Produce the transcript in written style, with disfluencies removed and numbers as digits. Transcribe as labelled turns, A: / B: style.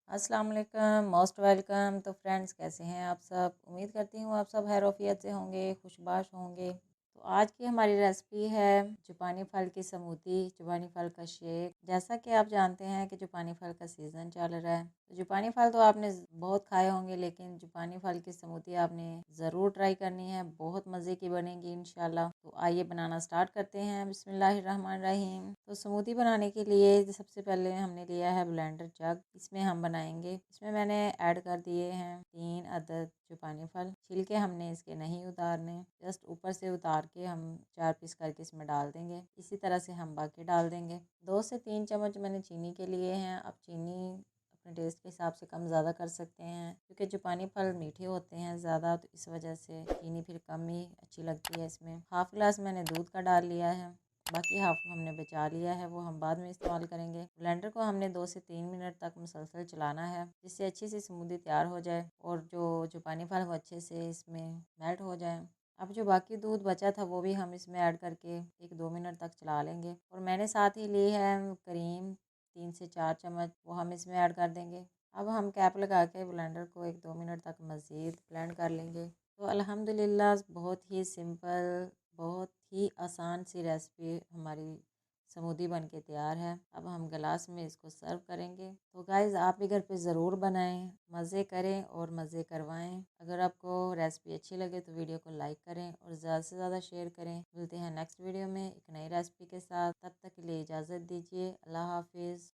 A: अस्सलाम वालेकुम, most welcome. तो फ्रेंड्स, कैसे हैं आप सब? उम्मीद करती हूँ आप सब खैरियत से होंगे, खुशबाश होंगे। तो आज की हमारी रेसिपी है जुबानी फल की स्मूदी, जुबानी फल का शेक। जैसा कि आप जानते हैं कि जुबानी फल का सीज़न चल रहा है, तो जुबानी फल तो आपने बहुत खाए होंगे, लेकिन जुबानी फल की स्मूदी आपने ज़रूर ट्राई करनी है। बहुत मज़े की बनेगी इंशाल्लाह। तो आइए बनाना स्टार्ट करते हैं। बिस्मिल्लाहिर्रहमानिर्रहीम। तो स्मूदी बनाने के लिए सबसे पहले हमने लिया है ब्लेंडर जग। इसमें हम बनाएंगे। इसमें मैंने ऐड कर दिए हैं 3 अदद जुबानी फल। छिलके हमने इसके नहीं उतारने, जस्ट ऊपर से उतार के हम 4 पीस करके इसमें डाल देंगे। इसी तरह से हम बाकी डाल देंगे। 2 से 3 चम्मच मैंने चीनी के लिए हैं। अब चीनी अपने टेस्ट के हिसाब से कम ज़्यादा कर सकते हैं, क्योंकि जुबानी फल मीठे होते हैं ज़्यादा, तो इस वजह से चीनी फिर कम ही अच्छी लगती है इसमें। हाफ़ गिलास मैंने दूध का डाल लिया है, बाकी हाफ हमने बचा लिया है, वो हम बाद में इस्तेमाल करेंगे। ब्लेंडर को हमने 2 से 3 मिनट तक मुसलसल चलाना है, जिससे अच्छी सी स्मूदी तैयार हो जाए और जो पानी फल वो अच्छे से इसमें मेल्ट हो जाए। अब जो बाकी दूध बचा था वो भी हम इसमें ऐड करके 1-2 मिनट तक चला लेंगे। और मैंने साथ ही ली है क्रीम 3 से 4 चम्मच, वो हम इसमें ऐड कर देंगे। अब हम कैप लगा के ब्लेंडर को 1-2 मिनट तक मज़ीद ब्लेंड कर लेंगे। तो अल्हम्दुलिल्लाह बहुत ही सिंपल, बहुत ही आसान सी रेसिपी हमारी स्मूदी बन के तैयार है। अब हम गिलास में इसको सर्व करेंगे। तो गाइज़, आप भी घर पे ज़रूर बनाएं, मज़े करें और मज़े करवाएं। अगर आपको रेसिपी अच्छी लगे तो वीडियो को लाइक करें और ज़्यादा से ज़्यादा शेयर करें। मिलते हैं नेक्स्ट वीडियो में एक नई रेसिपी के साथ। तब तक के लिए इजाज़त दीजिए। अल्लाह हाफिज़।